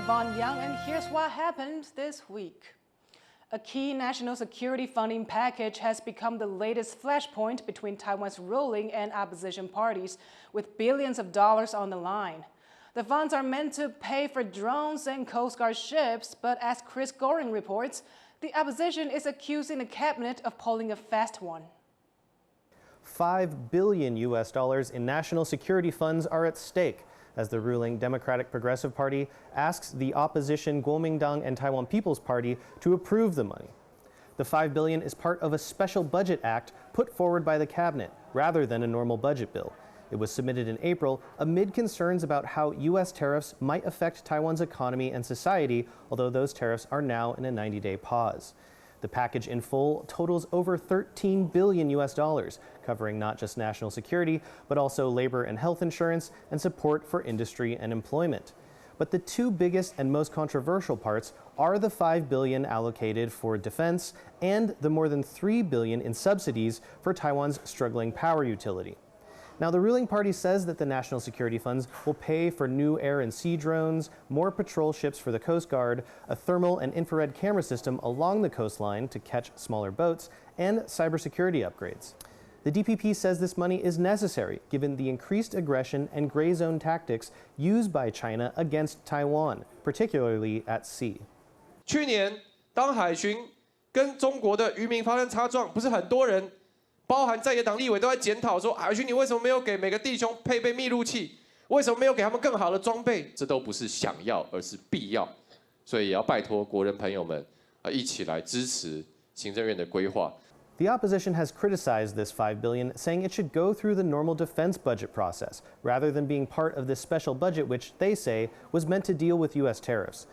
Yvonne and here's what happened this week. A key national security funding package has become the latest flashpoint between Taiwan's ruling and opposition parties, with billions of dollars on the line. The funds are meant to pay for drones and Coast Guard ships, but as Chris Goring reports, the opposition is accusing the cabinet of pulling a fast one. $5 billion in national security funds are at stake as the ruling Democratic Progressive Party asks the opposition Kuomintang and Taiwan People's Party to approve the money. The $5 billion is part of a special budget act put forward by the cabinet rather than a normal budget bill. It was submitted in April amid concerns about how U.S. tariffs might affect Taiwan's economy and society, although those tariffs are now in a 90-day pause. The package in full totals over $13 billion, covering not just national security, but also labor and health insurance and support for industry and employment. But the two biggest and most controversial parts are the $5 billion allocated for defense and the more than $3 billion in subsidies for Taiwan's struggling power utility. Now, the ruling party says that the national security funds will pay for new air and sea drones, more patrol ships for the Coast Guard, a thermal and infrared camera system along the coastline to catch smaller boats, and cybersecurity upgrades. The DPP says this money is necessary given the increased aggression and gray zone tactics used by China against Taiwan, particularly at sea. 去年当海巡跟中国的渔民发生擦撞，不是很多人 包含在野党立委都在检讨说，海军你为什么没有给每个弟兄配备密录器？为什么没有给他们更好的装备？这都不是想要，而是必要。所以也要拜托国人朋友们一起来支持行政院的规划。The opposition has criticized this $5 billion, saying it should go through the normal defense budget process, rather than being part of this special budget which they say was meant to deal with U.S. tariffs.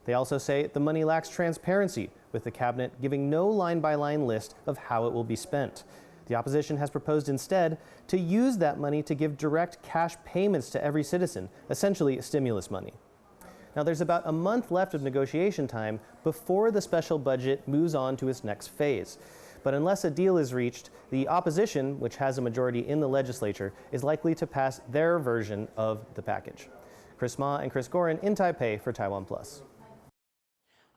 They also say the money lacks transparency, with the cabinet giving no line-by-line list of how it will be spent. The opposition has proposed instead to use that money to give direct cash payments to every citizen, essentially stimulus money. Now, there's about a month left of negotiation time before the special budget moves on to its next phase. But unless a deal is reached, the opposition, which has a majority in the legislature, is likely to pass their version of the package. Chris Ma and Chris Gorin in Taipei for TaiwanPlus.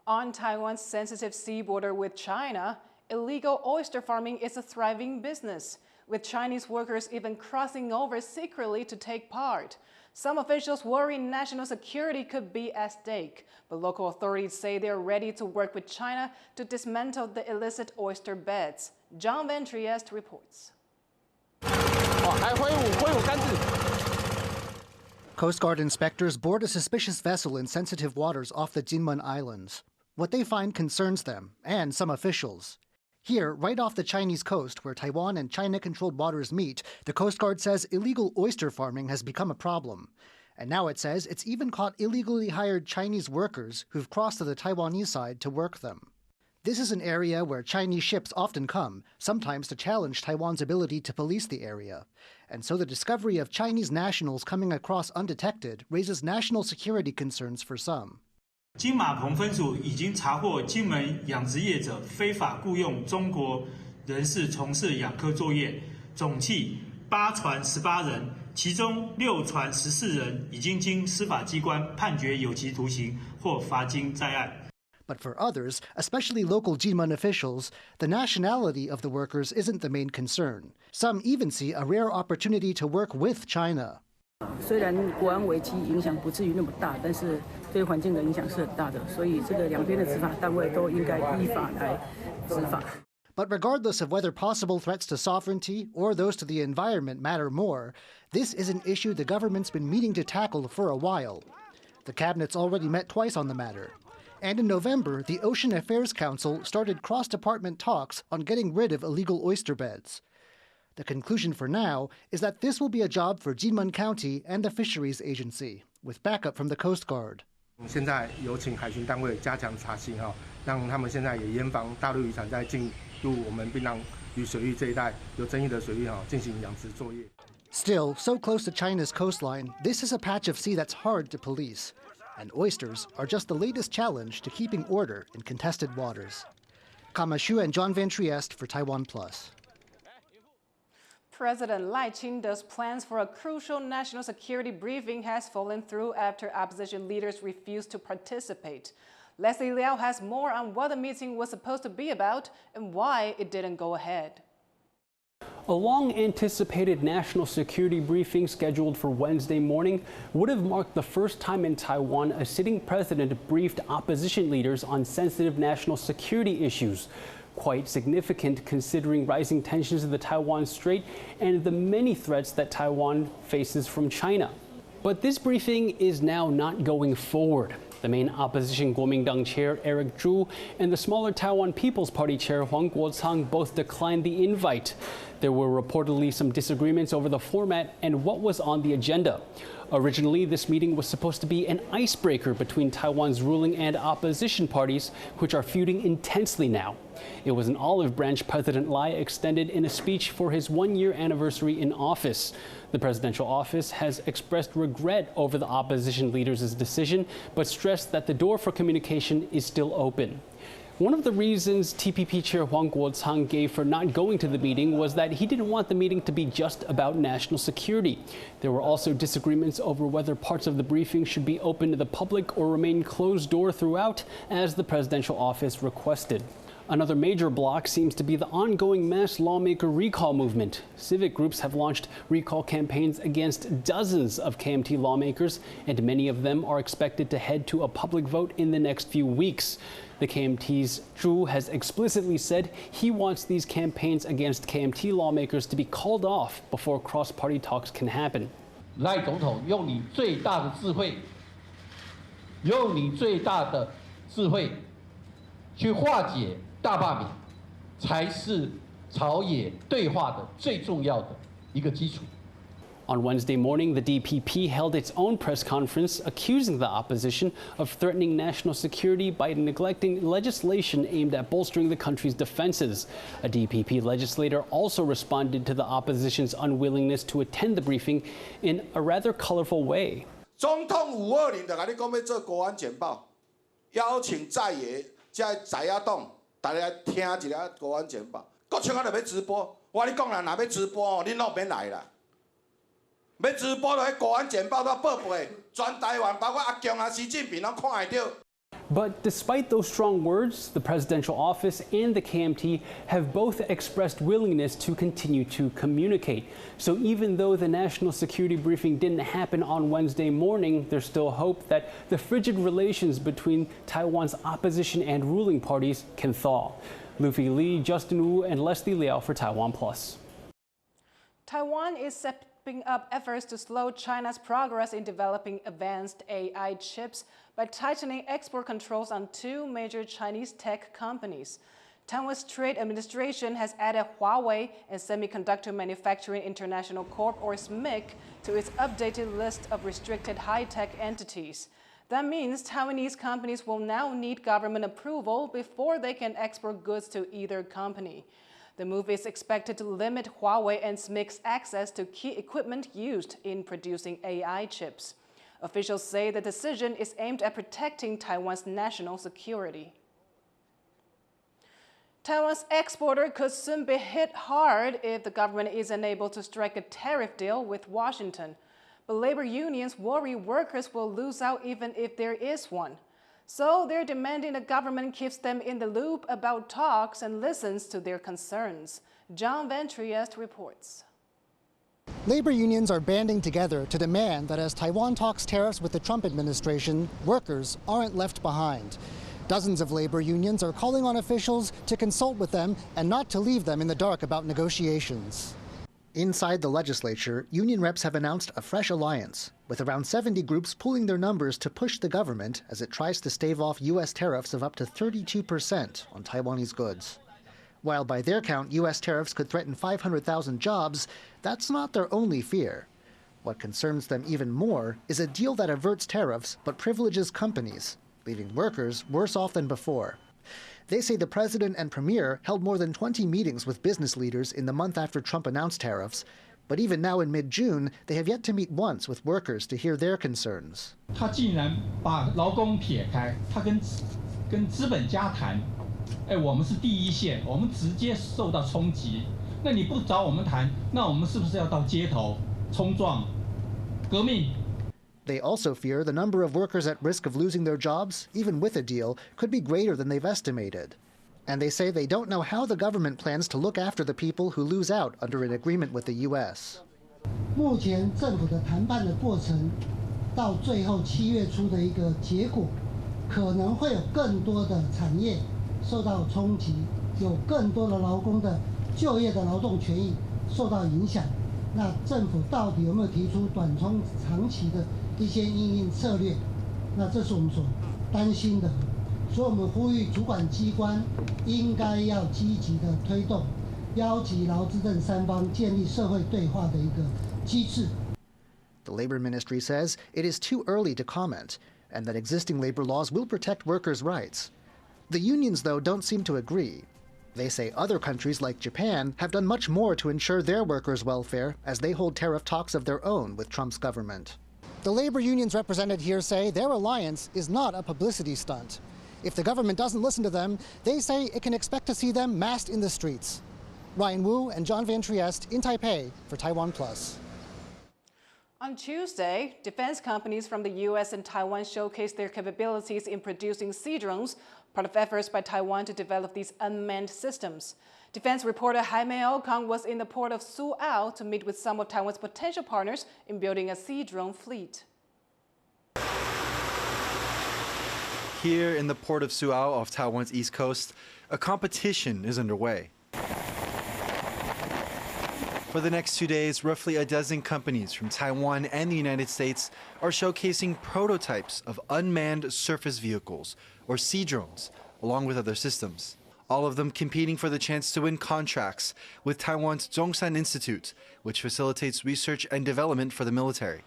On Taiwan's sensitive sea border with China, illegal oyster farming is a thriving business, with Chinese workers even crossing over secretly to take part. Some officials worry national security could be at stake, but local authorities say they're ready to work with China to dismantle the illicit oyster beds. Van Trieste reports. Coast Guard inspectors board a suspicious vessel in sensitive waters off the Jinmen Islands. What they find concerns them and some officials. Here, right off the Chinese coast, where Taiwan and China-controlled waters meet, the Coast Guard says illegal oyster farming has become a problem. And now it says it's even caught illegally hired Chinese workers who've crossed to the Taiwanese side to work them. This is an area where Chinese ships often come, sometimes to challenge Taiwan's ability to police the area. And so the discovery of Chinese nationals coming across undetected raises national security concerns for some. 金马棚分署已经查获金门养殖业者非法雇用中国人士从事养科作业，总计8船18人，其中6船14人已经经司法机关判决有期徒刑或罚金在案。 But for others, especially local Jinmen officials, the nationality of the workers isn't the main concern. Some even see a rare opportunity to work with China. 虽然国安危机影响不至于那么大，但是对环境的影响是很大的，所以这个两边的执法单位都应该依法来执法。 But regardless of whether possible threats to sovereignty or those to the environment matter more, this is an issue the government's been meaning to tackle for a while. The cabinet's already met twice on the matter. And in November, the Ocean Affairs Council started cross-department talks on getting rid of illegal oyster beds. The conclusion for now is that this will be a job for Jinmen County and the Fisheries Agency, with backup from the Coast Guard. 现在有请海巡单位加强查缉让他们现在也严防大陆渔船在进入我们槟榔屿水域这一带有争议的水域进行养殖作业。 Still, so close to China's coastline, this is a patch of sea that's hard to police. And oysters are just the latest challenge to keeping order in contested waters. Kama Xu and Van Trieste for TaiwanPlus. President Lai Ching-te's plans for a crucial national security briefing has fallen through after opposition leaders refused to participate. Leslie Liao has more on what the meeting was supposed to be about and why it didn't go ahead. A long-anticipated national security briefing scheduled for Wednesday morning would have marked the first time in Taiwan a sitting president briefed opposition leaders on sensitive national security issues. Quite significant considering rising tensions in the Taiwan Strait and the many threats that Taiwan faces from China. But this briefing is now not going forward. The main opposition Kuomintang chair Eric Zhu and the smaller Taiwan People's Party chair Huang Guocang both declined the invite. There were reportedly some disagreements over the format and what was on the agenda. Originally, this meeting was supposed to be an icebreaker between Taiwan's ruling and opposition parties, which are feuding intensely now. It was an olive branch President Lai extended in a speech for his one-year anniversary in office. The presidential office has expressed regret over the opposition leaders' decision, but stressed that the door for communication is still open. One of the reasons TPP chair Huang Guocang gave for not going to the meeting was that he didn't want the meeting to be just about national security. There were also disagreements over whether parts of the briefing should be open to the public or remain closed door throughout, as the presidential office requested. Another major block seems to be the ongoing mass lawmaker recall movement. Civic groups have launched recall campaigns against dozens of KMT lawmakers, and many of them are expected to head to a public vote in the next few weeks. The KMT's Zhu has explicitly said he wants these campaigns against KMT lawmakers to be called off before cross-party talks can happen. 赖总统用你最大的智慧去化解大罢免，才是朝野对话的最重要的一个基础。 On Wednesday morning, the DPP held its own press conference accusing the opposition of threatening national security by neglecting legislation aimed at bolstering the country's defenses. A DPP legislator also responded to the opposition's unwillingness to attend the briefing in a rather colorful way. 总统520就跟你讲要做国安简报，邀请在野党大家听一下国安简报。国庆啊，就要直播，我跟你讲啦，若要直播哦，恁拢免来啦。 要直播就迄国安简报都报备，全台湾包括阿强啊、习近平拢看会到。 But despite those strong words, the presidential office and the KMT have both expressed willingness to continue to communicate. So even though the national security briefing didn't happen on Wednesday morning, there's still hope that the frigid relations between Taiwan's opposition and ruling parties can thaw. Luffy Li, Justin Wu, and Leslie Liao for TaiwanPlus. Taiwan is stepping up efforts to slow China's progress in developing advanced AI chips by tightening export controls on two major Chinese tech companies. Taiwan's Trade Administration has added Huawei and Semiconductor Manufacturing International Corp, or SMIC, to its updated list of restricted high-tech entities. That means Taiwanese companies will now need government approval before they can export goods to either company. The move is expected to limit Huawei and SMIC's access to key equipment used in producing AI chips. Officials say the decision is aimed at protecting Taiwan's national security. Taiwan's exporter could soon be hit hard if the government is unable to strike a tariff deal with Washington. But labor unions worry workers will lose out even if there is one. So they're demanding the government keeps them in the loop about talks and listens to their concerns. John Van Trieste reports. Labor unions are banding together to demand that as Taiwan talks tariffs with the Trump administration, workers aren't left behind. Dozens of labor unions are calling on officials to consult with them and not to leave them in the dark about negotiations. Inside the legislature, union reps have announced a fresh alliance, with around 70 groups pooling their numbers to push the government as it tries to stave off U.S. tariffs of up to 32% on Taiwanese goods. While by their count, U.S. tariffs could threaten 500,000 jobs, that's not their only fear. What concerns them even more is a deal that averts tariffs but privileges companies, leaving workers worse off than before. They say the president and premier held more than 20 meetings with business leaders in the month after Trump announced tariffs, but even now in mid-June, they have yet to meet once with workers to hear their concerns. 他竟然把劳工撇开，他跟资本家谈，我们是第一线，我们直接受到冲击，那你不找我们谈，那我们是不是要到街头冲撞、革命？ They also fear the number of workers at risk of losing their jobs, even with a deal, could be greater than they've estimated. And they say they don't know how the government plans to look after the people who lose out under an agreement with the U.S. 目前政府的谈判的过程，到最后7月初的一个结果，可能会有更多的产业受到冲击，有更多的劳工的就业的劳动权益受到影响。那政府到底有没有提出短中长期的一些因应策略？那这是我们所担心的。所以我们呼吁主管机关应该要积极的推动，邀集劳资政三方建立社会对话的一个机制。The Labor Ministry says it is too early to comment, and that existing labor laws will protect workers' rights. The unions, though, don't seem to agree. They say other countries like Japan have done much more to ensure their workers' welfare as they hold tariff talks of their own with Trump's government. The labor unions represented here say their alliance is not a publicity stunt. If the government doesn't listen to them, they say it can expect to see them massed in the streets. Ryan Wu and John Van Trieste in Taipei for TaiwanPlus. On Tuesday, defense companies from the U.S. and Taiwan showcased their capabilities in producing sea drones, part of efforts by Taiwan to develop these unmanned systems. Defense reporter Jaime Okang was in the port of Suao to meet with some of Taiwan's potential partners in building a sea drone fleet. Here in the port of Suao off Taiwan's east coast, a competition is underway. For the next 2 days, roughly a dozen companies from Taiwan and the United States are showcasing prototypes of unmanned surface vehicles, or sea drones, along with other systems. All of them competing for the chance to win contracts with Taiwan's Zhongshan Institute, which facilitates research and development for the military.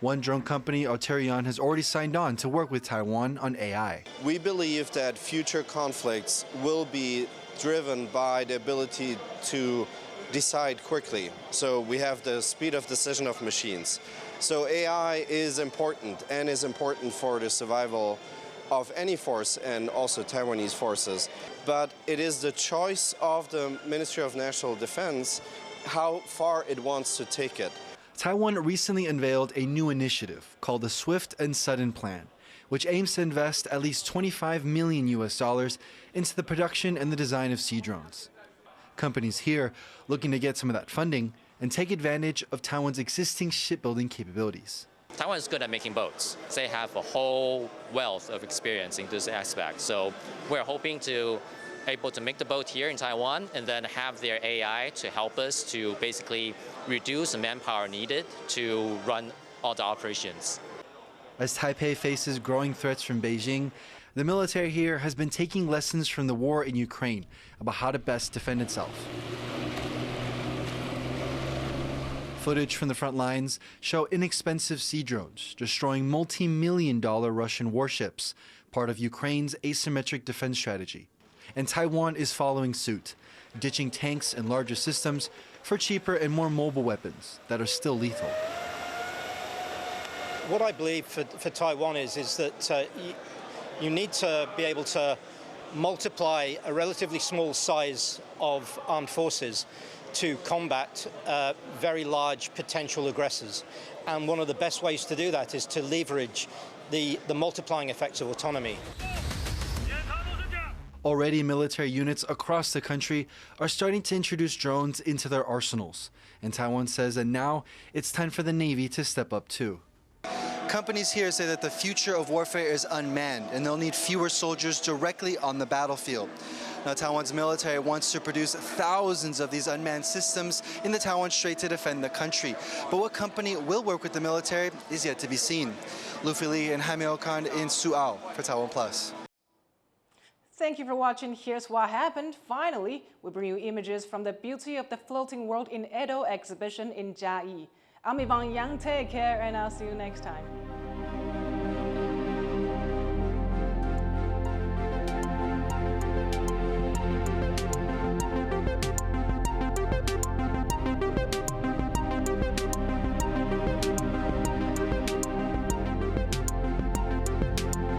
One drone company, Oyster, has already signed on to work with Taiwan on AI. We believe that future conflicts will be driven by the ability to decide quickly. So we have the speed of decision of machines. So AI is important and is important for the survival of any force and also Taiwanese forces. But it is the choice of the Ministry of National Defense how far it wants to take it. Taiwan recently unveiled a new initiative called the Swift and Sudden Plan, which aims to invest at least $25 million into the production and the design of sea drones. Companies here looking to get some of that funding and take advantage of Taiwan's existing shipbuilding capabilities. Taiwan is good at making boats. They have a whole wealth of experience in this aspect. So we're hoping to able to make the boat here in Taiwan and then have their AI to help us to basically reduce the manpower needed to run all the operations. As Taipei faces growing threats from Beijing, the military here has been taking lessons from the war in Ukraine about how to best defend itself. Footage from the front lines show inexpensive sea drones destroying multi-million-dollar Russian warships, part of Ukraine's asymmetric defense strategy. And Taiwan is following suit, ditching tanks and larger systems for cheaper and more mobile weapons that are still lethal. What I believe for Taiwan is that you need to be able to multiply a relatively small size of armed forces to combat very large potential aggressors. And one of the best ways to do that is to leverage the multiplying effects of autonomy. Already, military units across the country are starting to introduce drones into their arsenals. And Taiwan says that now it's time for the Navy to step up too. Companies here say that the future of warfare is unmanned and they'll need fewer soldiers directly on the battlefield. Now, Taiwan's military wants to produce thousands of these unmanned systems in the Taiwan Strait to defend the country. But what company will work with the military is yet to be seen. Luffy Li and Jaime Okang in Suao for TaiwanPlus. Thank you for watching Here's What Happened. Finally, we bring you images from the Beauty of the Floating World in Edo exhibition in Jiayi. I'm Yvonne Yang. Take care, and I'll see you next time.